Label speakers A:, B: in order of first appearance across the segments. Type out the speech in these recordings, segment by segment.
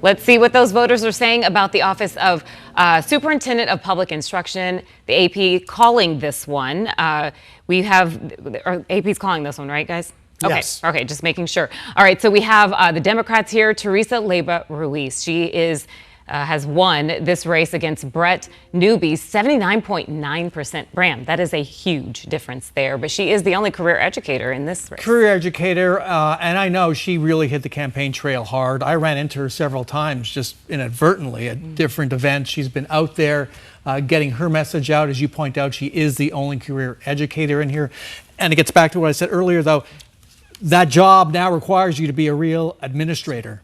A: Let's see what those voters are saying about the office of Superintendent of Public Instruction. The AP calling this one. AP's calling this one, right, guys? Okay.
B: Yes.
A: Okay, just making sure. All right, so we have the Democrats here, Teresa Leyba Ruiz. She has won this race against Brett Newby's 79.9%. Bram, that is a huge difference there, but she is the only career educator in this race.
B: Career educator, and I know she really hit the campaign trail hard. I ran into her several times just inadvertently at different events. She's been out there getting her message out. As you point out, she is the only career educator in here. And it gets back to what I said earlier, though. That job now requires you to be a real administrator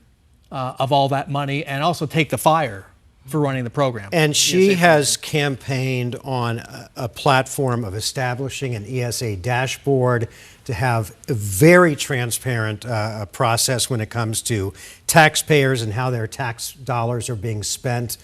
B: of all that money and also take the fire for running the program.
C: And she has campaigned on a platform of establishing an ESA dashboard to have a very transparent process when it comes to taxpayers and how their tax dollars are being spent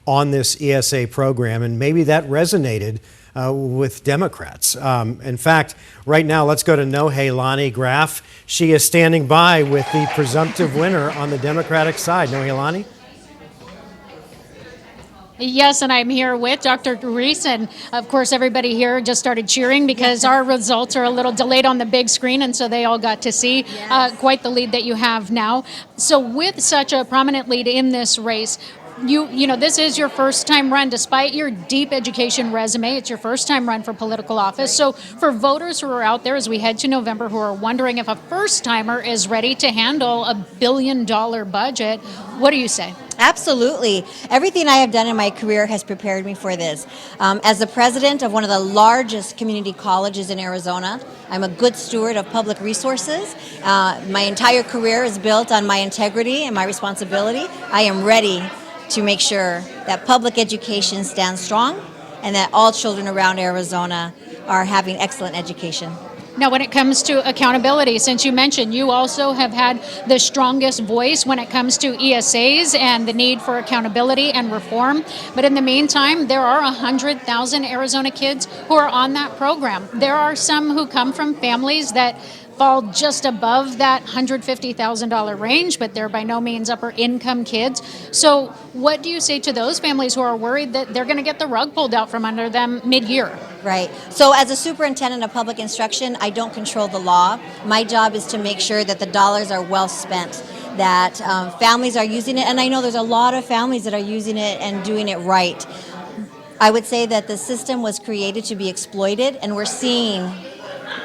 C: on this ESA program. And maybe that resonated with Democrats. In fact, right now, let's go to Nohelani Graf. She is standing by with the presumptive winner on the Democratic side. Nohelani?
D: Yes, and I'm here with Dr. Ruiz, and of course everybody here just started cheering because our results are a little delayed on the big screen, and so they all got to see quite the lead that you have now. So with such a prominent lead in this race, you know, this is your first time run. Despite your deep education resume, it's your first time run for political office. So for voters who are out there as we head to November who are wondering if a first timer is ready to handle a $1 billion budget, what do you say?
E: Absolutely. Everything I have done in my career has prepared me for this. As the president of one of the largest community colleges in Arizona, I'm a good steward of public resources. My entire career is built on my integrity and my responsibility. I am ready to make sure that public education stands strong and that all children around Arizona are having excellent education.
D: Now, when it comes to accountability, since you mentioned you also have had the strongest voice when it comes to ESAs and the need for accountability and reform. But in the meantime, there are 100,000 Arizona kids who are on that program. There are some who come from families that fall just above that $150,000 range, but they're by no means upper income kids. So what do you say to those families who are worried that they're going to get the rug pulled out from under them mid-year?
E: Right. So as a superintendent of public instruction, I don't control the law. My job is to make sure that the dollars are well spent, that families are using it. And I know there's a lot of families that are using it and doing it right. I would say that the system was created to be exploited, and we're seeing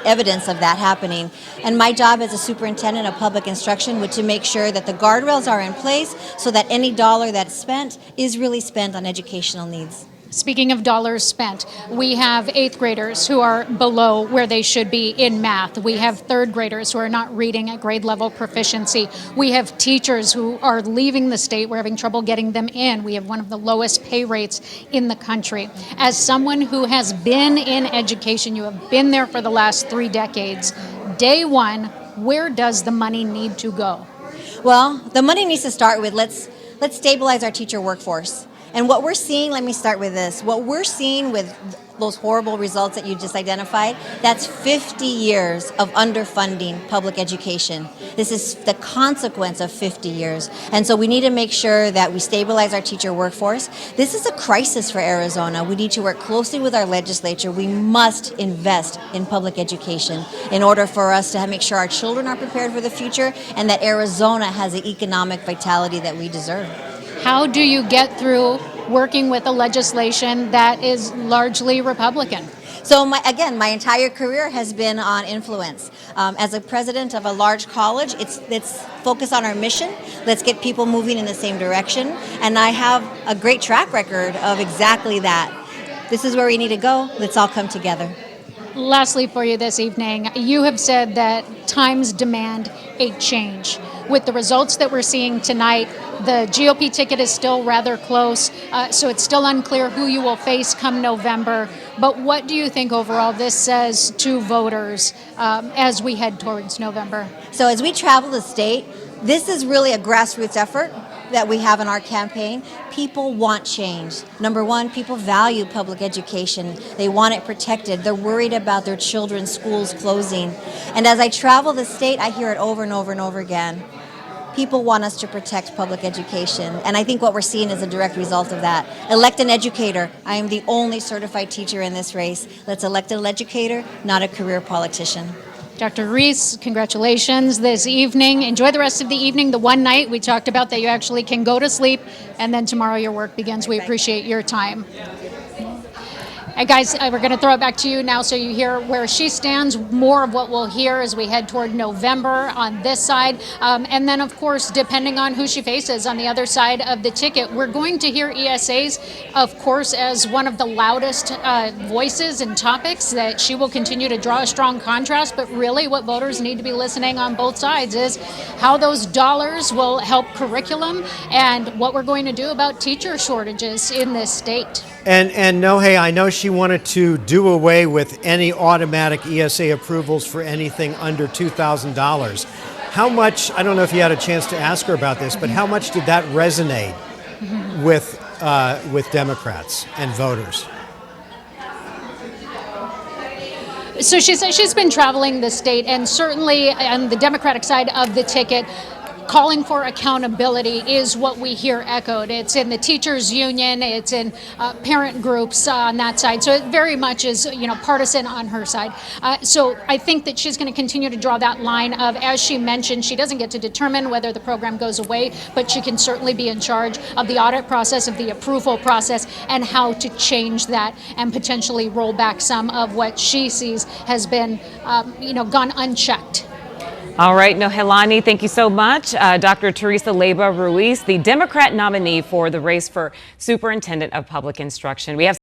E: evidence of that happening. And my job as a superintendent of public instruction would to make sure that the guardrails are in place so that any dollar that's spent is really spent on educational needs.
D: Speaking of dollars spent, we have 8th graders who are below where they should be in math. We have 3rd graders who are not reading at grade level proficiency. We have teachers who are leaving the state. We're having trouble getting them in. We have one of the lowest pay rates in the country. As someone who has been in education, you have been there for the last 3 decades. Day one, where does the money need to go?
E: Well, the money needs to start with let's stabilize our teacher workforce. And what we're seeing, let me start with this, what we're seeing with those horrible results that you just identified, that's 50 years of underfunding public education. This is the consequence of 50 years. And so we need to make sure that we stabilize our teacher workforce. This is a crisis for Arizona. We need to work closely with our legislature. We must invest in public education in order for us to make sure our children are prepared for the future and that Arizona has the economic vitality that we deserve.
D: How do you get through working with a legislation that is largely Republican?
E: So my entire career has been on influence. As a president of a large college, let's focus on our mission. Let's get people moving in the same direction. And I have a great track record of exactly that. This is where we need to go. Let's all come together.
D: Lastly for you this evening, you have said that times demand a change. With the results that we're seeing tonight, the GOP ticket is still rather close, so it's still unclear who you will face come November. But what do you think overall this says to voters as we head towards November?
E: So as we travel the state, this is really a grassroots effort that we have in our campaign. People want change. Number one, people value public education. They want it protected. They're worried about their children's schools closing. And as I travel the state, I hear it over and over and over again. People want us to protect public education, and I think what we're seeing is a direct result of that. Elect an educator. I am the only certified teacher in this race. Let's elect an educator, not a career politician.
D: Dr. Ruiz, congratulations this evening. Enjoy the rest of the evening. The one night we talked about that you actually can go to sleep, and then tomorrow your work begins. We appreciate your time. And guys, we're going to throw it back to you now so you hear where she stands. More of what we'll hear as we head toward November on this side. And then, of course, depending on who she faces on the other side of the ticket, we're going to hear ESAs, of course, as one of the loudest voices and topics that she will continue to draw a strong contrast. But really what voters need to be listening on both sides is how those dollars will help curriculum and what we're going to do about teacher shortages in this state.
C: And Nohe, I know she wanted to do away with any automatic ESA approvals for anything under $2,000. How much, I don't know if you had a chance to ask her about this, but how much did that resonate with Democrats and voters?
D: So she says she's been traveling the state, and certainly on the Democratic side of the ticket, calling for accountability is what we hear echoed. It's in the teachers union, it's in parent groups on that side. So it very much is, partisan on her side. So I think that she's going to continue to draw that line of, as she mentioned, she doesn't get to determine whether the program goes away, but she can certainly be in charge of the audit process, of the approval process, and how to change that and potentially roll back some of what she sees has been, gone unchecked.
A: All right, Nohelani, thank you so much. Dr. Teresa Leyba Ruiz, the Democrat nominee for the race for Superintendent of Public Instruction. We have